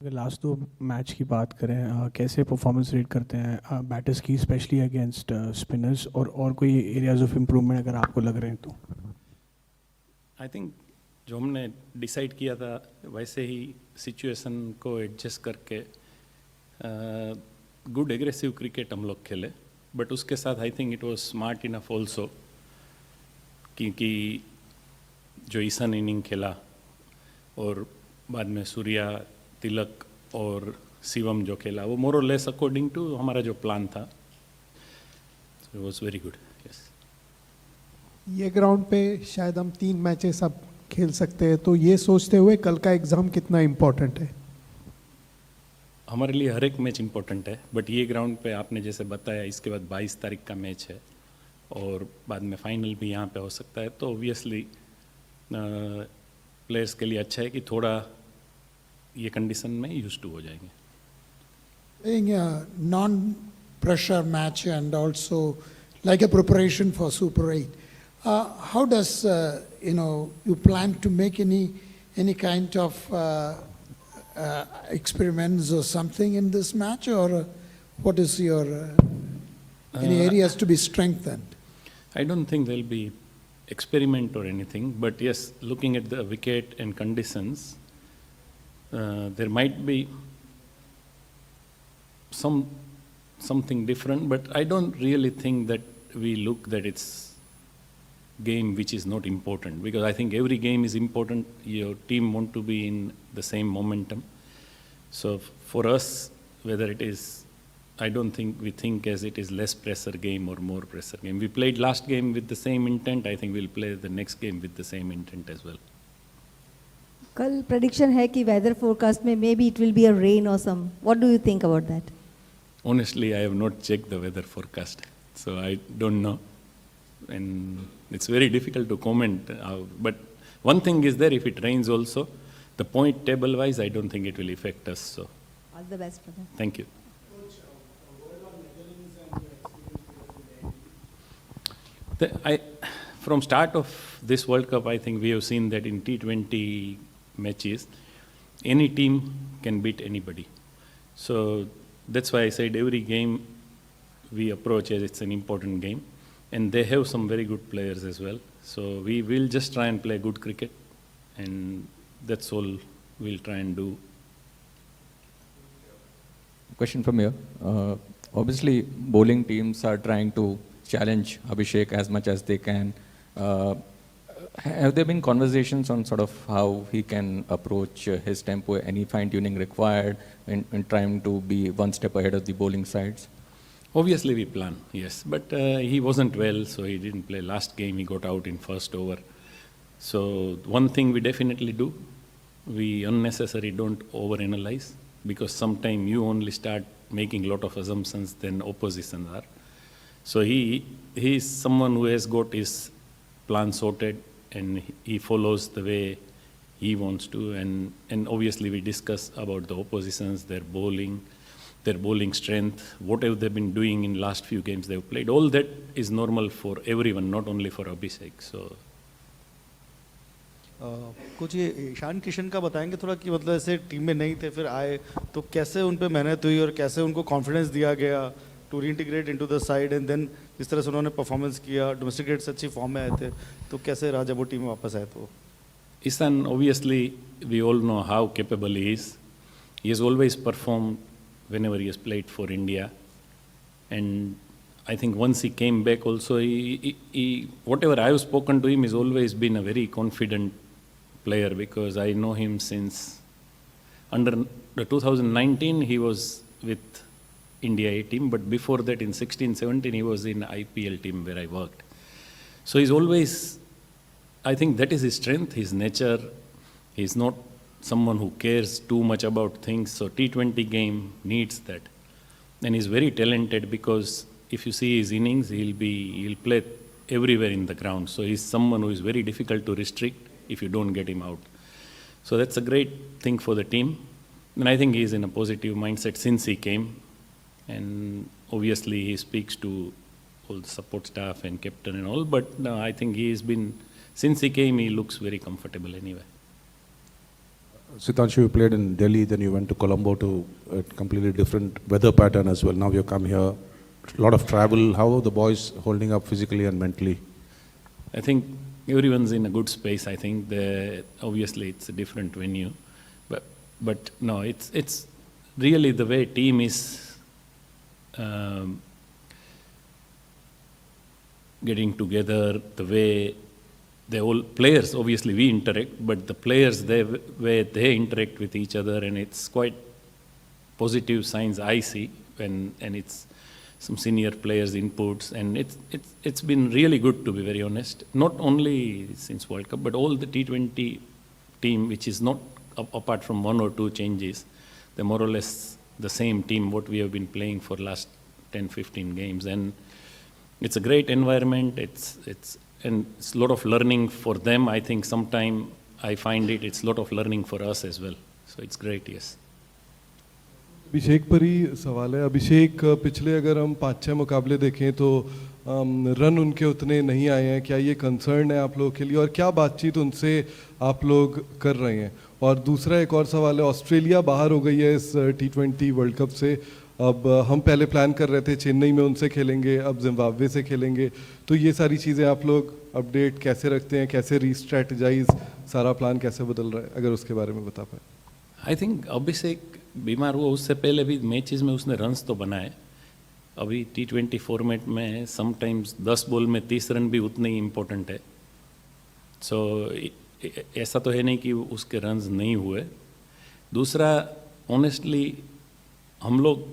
अगर लास्ट दो मैच की बात करें कैसे परफॉर्मेंस रेट करते हैं बैटर्स की स्पेशली अगेंस्ट स्पिनर्स और कोई एरियाज ऑफ इम्प्रूवमेंट अगर आपको लग रहे हैं तो। आई थिंक जो हमने डिसाइड किया था वैसे ही सिचुएशन को एडजस्ट करके गुड एग्रेसिव क्रिकेट हम लोग खेले, बट उसके साथ आई think it was smart enough also, क्योंकि जो ईशान इनिंग खेला और बाद में सूर्या, तिलक और शिवम जो खेला वो मोर और लेस अकॉर्डिंग टू हमारा जो प्लान था, it was very good. Yes, ये ग्राउंड पे शायद हम 3 मैचेस अब खेल सकते हैं, तो ये सोचते हुए कल का एग्ज़ाम कितना इम्पोर्टेंट है? हमारे लिए हर एक मैच इम्पोर्टेंट है, बट ये ग्राउंड पे आपने जैसे बताया इसके बाद 22 तारीख का मैच है और बाद में फाइनल भी यहाँ पे हो सकता है, तो ऑब्वियसली प्लेयर्स के लिए अच्छा है कि थोड़ा ये कंडीशन में यूज टू हो जाएंगे। Playing a non-pressure match and also like a preparation for Super 8. How does you plan to make any kind of experiments or something in this match, or what is your any areas to be strengthened? I don't think there'll be experiment or anything, but yes, looking at the wicket and conditions, there might be something different, but I don't really think that we look that it's game which is not important, because I think every game is important. Your team want to be in the same momentum. So for us, whether it is, I don't think we think as it is less pressure game or more pressure game. We played last game with the same intent. I think we'll play the next game with the same intent as well. कल prediction है कि weather forecast में maybe it will be a rain or some. What do you think about that? Honestly, I have not checked the weather forecast, so I don't know. And it's very difficult to comment. But one thing is there, if it rains also, the point table wise, I don't think it will affect us. So All the best for them. thank you. From start of this World Cup, I think we have seen that in T20 matches, any team can beat anybody. So that's why I said every game we approach as it's an important game. And they have some very good players as well. So we will just try and play good cricket, and that's all we'll try and do. Question from here. Obviously, bowling teams are trying to challenge Abhishek as much as they can. Have there been conversations on sort of how he can approach his tempo, any fine-tuning required in trying to be one step ahead of the bowling sides? Obviously we plan, yes, but he wasn't well, so he didn't play last game. He got out in first over. So one thing we definitely do, we unnecessarily don't overanalyze, because sometimes you only start making a lot of assumptions than oppositions are. So he is someone who has got his plan sorted, and he follows the way he wants to, and obviously we discuss about the oppositions, their bowling strength, whatever they've been doing in last few games they've played. All that is normal for everyone, not only for Abhishek. So कुछ ये ईशान किशन का बताएंगे थोड़ा, कि मतलब ऐसे team में नहीं थे फिर आए तो कैसे उन पे मेहनत हुई और कैसे उनको कॉन्फिडेंस दिया गया to reintegrate into the side, and then जिस तरह से उन्होंने परफॉर्मेंस किया, डोमेस्टिक क्रिकेट से अच्छी फॉर्म में आए थे, तो कैसे राजा वो टीम में वापस आए? तो Ishan, obviously we all know how capable he is. He has always performed whenever he has played for India, and I think once he came back also, he whatever I have spoken to him, he's always been a very confident player, because I know him since under the 2019 he was with India A team, but before that in 16-17 he was in IPL team where I worked. So he's always, I think that is his strength, his nature. He's not someone who cares too much about things, so T20 game needs that. And he's very talented, because if you see his innings, he'll play everywhere in the ground. So he's someone who is very difficult to restrict if you don't get him out. So that's a great thing for the team. And I think he's in a positive mindset since he came. And obviously he speaks to all the support staff and captain and all, but no, I think he's been, since he came, he looks very comfortable anyway. Sitanshu, you played in Delhi, then you went to Colombo to a completely different weather pattern as well. Now you come here, a lot of travel. How are the boys holding up physically and mentally? I think everyone's in a good space. I think obviously it's a different venue, but no, it's really the way team is getting together, the way the all players, obviously we interact, but the players, way they interact with each other, and it's quite positive signs I see, and it's some senior players' inputs, and it's been really good, to be very honest. Not only since World Cup, but all the T20 team, which is not apart from 1 or 2 changes, they're more or less the same team what we have been playing for last 10-15 games, and it's a great environment. And it's a lot of learning for them. I think sometime I find it's a lot of learning for us as well. So it's great, yes. अभिषेक पर ही सवाल है। अभिषेक, पिछले अगर हम 5-6 मुकाबले देखें तो run उनके उतने नहीं आए हैं। क्या ये कंसर्न है आप लोगों के लिए, और क्या बातचीत उनसे आप लोग कर रहे हैं? और दूसरा एक और सवाल है, ऑस्ट्रेलिया बाहर हो गई है इस T20 वर्ल्ड कप से। अब हम पहले प्लान कर रहे थे चेन्नई में उनसे खेलेंगे, अब जिम्बाब्वे से खेलेंगे, तो ये सारी चीज़ें आप लोग अपडेट कैसे रखते हैं, कैसे रीस्ट्रेटजाइज, सारा प्लान कैसे बदल रहा है, अगर उसके बारे में बता पाए। आई थिंक अभिषेक बीमार हुआ उससे पहले भी मैचेस में उसने रन्स तो बनाए। अभी T20 फॉर्मेट में समटाइम्स 10 बॉल में 30 रन भी उतने ही इम्पोर्टेंट है। सो ऐसा तो है नहीं कि उसके रन्स नहीं हुए। दूसरा, ऑनेस्टली हम लोग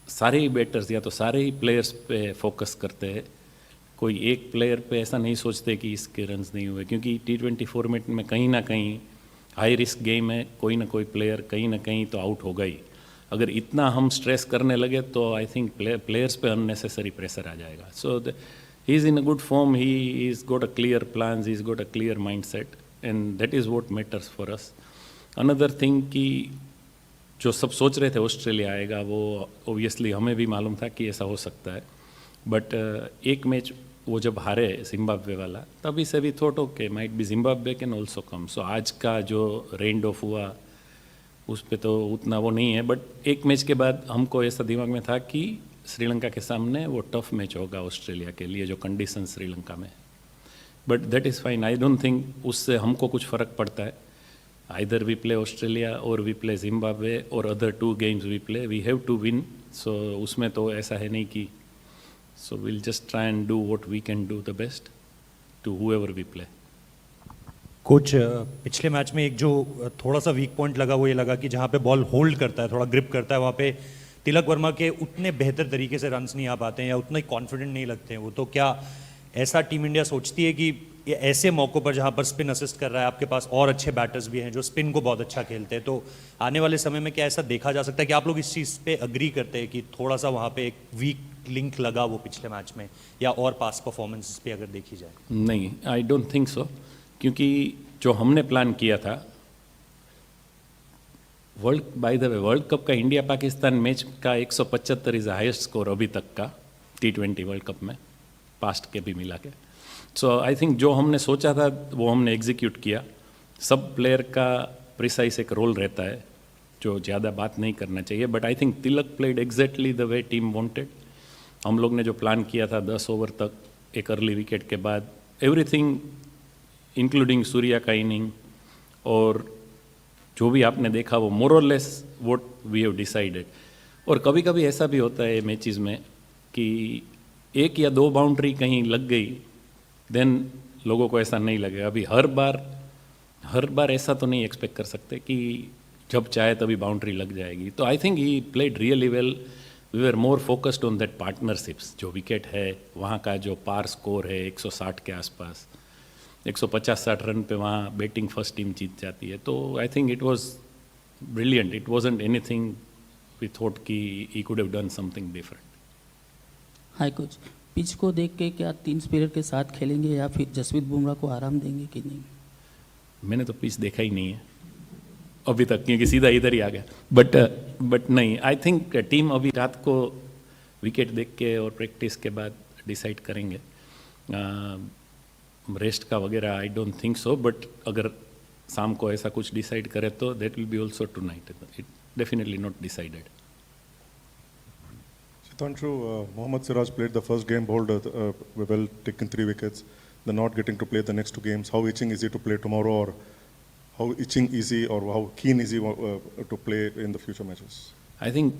सारे ही बैटर्स या तो सारे ही प्लेयर्स पे फोकस करते हैं। कोई एक प्लेयर पे ऐसा नहीं सोचते कि इसके रन्स नहीं हुए, क्योंकि T20 फॉर्मेट में कहीं ना कहीं हाई रिस्क गेम है, कोई ना कोई प्लेयर कहीं ना कहीं तो आउट होगा ही। अगर इतना हम स्ट्रेस करने लगे तो आई थिंक प्लेयर्स पे अननेसेसरी प्रेशर आ जाएगा। So he is in a good form, he is got a clear plans, he is got a clear mind set, and that is what matters for us. Another thing कि जो सब सोच रहे थे Australia आएगा, वो ओबियसली हमें भी मालूम था कि ऐसा हो सकता है, बट एक मैच वो जब हारे जिम्बाब्वे वाला, तभी से भी thought okay might be Zimbabwe can also come. So आज का जो रेंड ऑफ हुआ उस पे तो उतना वो नहीं है, बट एक मैच के बाद हमको ऐसा दिमाग में था कि श्रीलंका के सामने वो टफ मैच होगा ऑस्ट्रेलिया के लिए, जो कंडीशन श्रीलंका में। But that is fine, I don't think उससे हमको कुछ फ़र्क पड़ता है। Either we play Australia or we play Zimbabwe or other 2 games we play, we have to win. So उसमें तो ऐसा है नहीं कि, so we'll just try and do what we can do the best to whoever we play. Coach, पिछले match में एक जो थोड़ा सा वीक पॉइंट लगा वो ये लगा कि जहाँ पे बॉल होल्ड करता है, थोड़ा ग्रिप करता है, वहाँ पे तिलक वर्मा के उतने बेहतर तरीके से रन्स नहीं आ पाते हैं या उतना ही कॉन्फिडेंट नहीं लगते हैं वो। तो क्या ऐसा टीम इंडिया सोचती है कि ये ऐसे मौक़ों पर जहाँ पर स्पिन असिस्ट कर रहा है, आपके पास और अच्छे बैटर्स भी हैं जो स्पिन को बहुत अच्छा खेलते हैं, तो आने वाले समय में क्या ऐसा देखा जा सकता है कि आप लोग इस चीज़ पे अग्री करते हैं कि थोड़ा सा वहाँ पे एक वीक लिंक लगा वो पिछले मैच में, या और पास्ट परफॉर्मेंस पे अगर देखी जाए? नहीं, आई डोंट थिंक सो, क्योंकि जो हमने प्लान किया था by the way world cup का इंडिया पाकिस्तान मैच का 175 इज़ हाईएस्ट स्कोर अभी तक का T20 वर्ल्ड कप में, पास्ट के भी मिला के। सो आई थिंक जो हमने सोचा था वो हमने एग्जीक्यूट किया। सब प्लेयर का प्रिसाइज एक रोल रहता है जो ज़्यादा बात नहीं करना चाहिए, but I think Tilak played exactly the way team wanted. हम लोग ने जो प्लान किया था 10 ओवर तक एक अर्ली विकेट के बाद, एवरीथिंग इंक्लूडिंग सूर्या का इनिंग और जो भी आपने देखा वो मोर और less what we have decided. और कभी कभी ऐसा भी होता है मैचेस में कि 1 या 2 बाउंड्री कहीं लग गई, देन लोगों को ऐसा नहीं लगेगा। अभी हर बार ऐसा तो नहीं एक्सपेक्ट कर सकते कि जब चाहे तभी बाउंड्री लग जाएगी। तो I think he played really well. We are more focused on that partnerships. जो विकेट है वहाँ का जो पार स्कोर है 160 के आसपास, 150-60 रन पे वहाँ बैटिंग फर्स्ट टीम जीत जाती है। तो I think it was brilliant, it wasn't anything we thought कि he could have done something different. Hi coach, pitch को देख के क्या 3 स्पिनर के साथ खेलेंगे या फिर जसप्रीत बुमराह को आराम देंगे कि नहीं? मैंने तो पिच देखा ही नहीं है अभी तक, क्योंकि सीधा इधर ही आ गया। बट नहीं, आई थिंक टीम अभी रात को विकेट देख के और प्रैक्टिस के बाद डिसाइड करेंगे। रेस्ट का वगैरह I don't think so, but अगर शाम को ऐसा कुछ डिसाइड करे तो that will B also tonight. It definitely not decided. Shitanshu, Mohammad Siraj played the first game, bowled well, taken 3 wickets. They're not getting to play the next 2 games. How itching is he to play tomorrow, or how itching is he, or how keen is he to play in the future matches? I think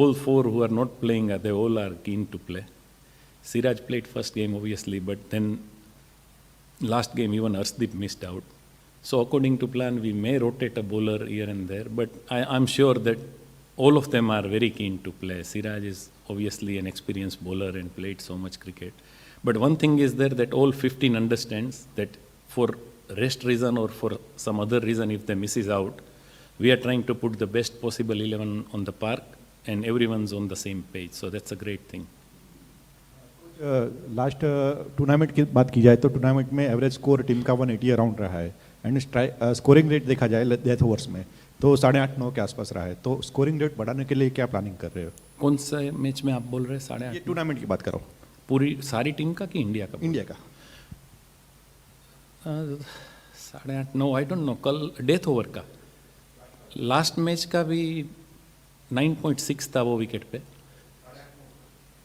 all 4 who are not playing, they all are keen to play. Siraj played first game obviously, but then last game even Arshdeep missed out. So according to plan, we may rotate a bowler here and there, but I'm sure that all of them are very keen to play. Siraj is obviously an experienced bowler and played so much cricket. But one thing is there that all 15 understands that for rest reason or for some other reason, if they misses out, we are trying to put the best possible 11 on the park and everyone's on the same page. So that's a great thing. Last tournament की बात की जाए तो tournament में average score team का 180 around रहा है and scoring rate देखा जाए डेथ ओवर्स में तो 8.5-9 के आसपास रहा है. तो स्कोरिंग रेट बढ़ाने के लिए क्या प्लानिंग कर रहे हो? कौन सा मैच में आप बोल रहे हैं? 8.5? ये टूर्नामेंट की बात करो. पूरी सारी टीम का कि इंडिया का? इंडिया का. 8.5-9 आई डोंट नो. कल डेथ ओवर का लास्ट मैच का भी 9.6 था वो विकेट पे.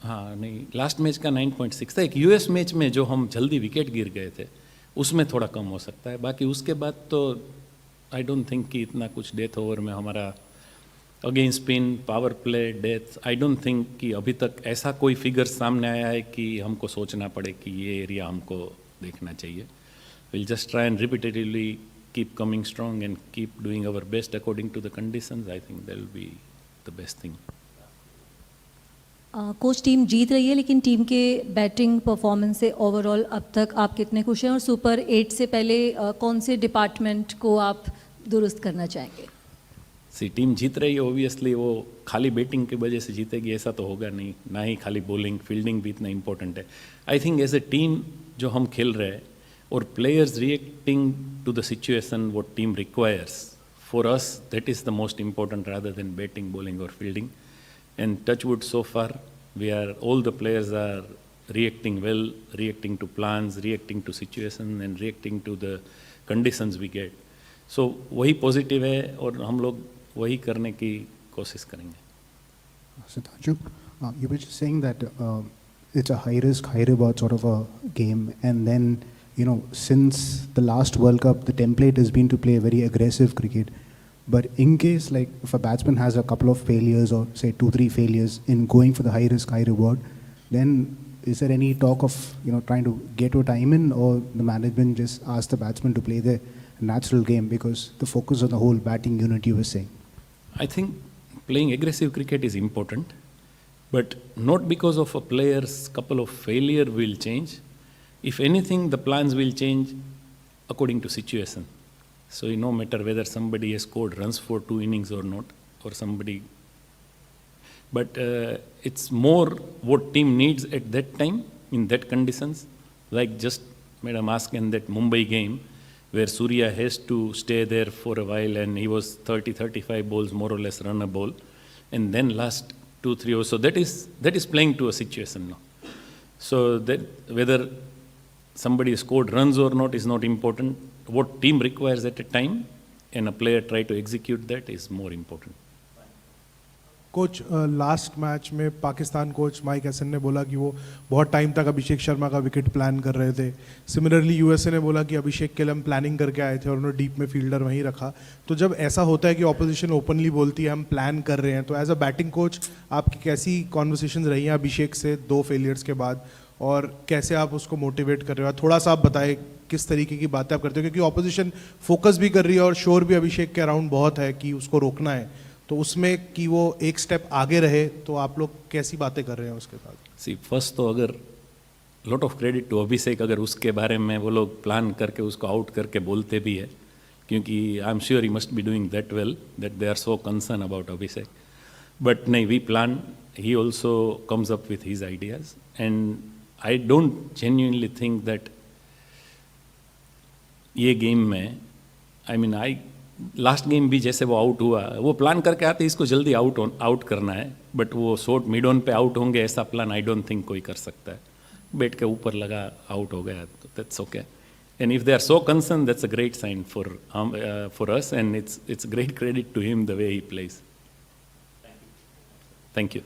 हाँ नहीं, लास्ट मैच का 9.6 था. एक यूएस मैच में जो हम जल्दी विकेट गिर गए थे उसमें थोड़ा कम हो सकता है. बाकी उसके बाद तो आई डोंट थिंक कि इतना कुछ डेथ ओवर में हमारा again spin power play death, I don't think कि अभी तक ऐसा कोई फिगर सामने आया है कि हमको सोचना पड़े कि ये एरिया हमको देखना चाहिए. Will just try and repeatedly keep coming strong and keep doing our best according to the conditions. I think that will be the best thing. Coach team जीत रही है लेकिन टीम के बैटिंग परफॉर्मेंस से overall अब तक आप कितने खुश हैं और सुपर 8 से पहले कौन से डिपार्टमेंट को आप दुरुस्त करना चाहेंगे? टीम जीत रही है ऑब्वियसली, वो खाली बैटिंग की वजह से जीतेगी ऐसा तो होगा नहीं, ना ही खाली बॉलिंग फील्डिंग भी इतना इंपॉर्टेंट है. I think as a team जो हम खेल रहे हैं और players reacting to the situation what team requires, for us that is the most important rather than batting bowling और fielding. And touch wood, so far, all the players are reacting well, reacting to plans, reacting to situation and reacting to the conditions we get. So वही positive है और हम लोग वही करने की कोशिश करेंगे. Shitanshu, you were just saying that it's a high risk, high reward sort of a game, and then since the last World Cup, the template has been to play very aggressive cricket. But in case, like, if a batsman has a couple of failures or say 2-3 failures in going for the high risk, high reward, then is there any talk of trying to get your time in, or the management just ask the batsman to play their natural game because the focus on the whole batting unit you were saying? I think playing aggressive cricket is important, but not because of a player's couple of failure will change. If anything, the plans will change according to situation. So no matter whether somebody has scored runs for 2 innings or not, or somebody, but it's more what team needs at that time in that conditions. Like just Madam asked in that Mumbai game where Surya has to stay there for a while and he was 30-35 balls more or less run a ball, and then last 2-3 overs. So that is playing to a situation now. So that whether somebody scored runs or not is not important. What team requires at a time and a player try to execute that is more important. Coach last match में Pakistan coach mic Hesson ने बोला कि वो बहुत time तक अभिषेक शर्मा का wicket plan कर रहे थे. सिमिलरली यूएसए ने बोला कि अभिषेक के लिए हम प्लानिंग करके आए थे और उन्होंने डीप में फील्डर वहीं रखा. तो जब ऐसा होता है कि ऑपोजिशन ओपनली बोलती है हम प्लान कर रहे हैं, तो एज अ बैटिंग कोच आपकी कैसी कॉन्वर्सेशन रही हैं अभिषेक से 2 फेलियर्स के बाद, और कैसे आप उसको मोटिवेट कर रहे हो? थोड़ा सा आप बताएं किस तरीके की बातें आप करते हो, क्योंकि ऑपोजिशन फोकस भी कर रही है और शोर भी अभिषेक के अराउंड बहुत है कि उसको रोकना है, तो उसमें कि वो एक स्टेप आगे रहे, तो आप लोग कैसी बातें कर रहे हैं उसके साथ? फर्स्ट तो अगर लॉट ऑफ क्रेडिट टू अभिषेक, अगर उसके बारे में वो लोग प्लान करके उसको आउट करके बोलते भी है, क्योंकि I am sure he must be doing that well that they are so concern about Abhishek. But नहीं, we plan, he also comes up with his ideas and I don't genuinely think that ये game में, last game भी जैसे वो out हुआ, वो plan करके आते इसको जल्दी आउट करना है, बट वो शॉर्ट मिड ऑन पे आउट होंगे ऐसा प्लान आई डोंट थिंक कोई कर सकता है. बैट के ऊपर लगा आउट हो गया तो that's okay. And if they are so concerned, that's a great sign for us, and it's great credit to him the way he plays. Thank you.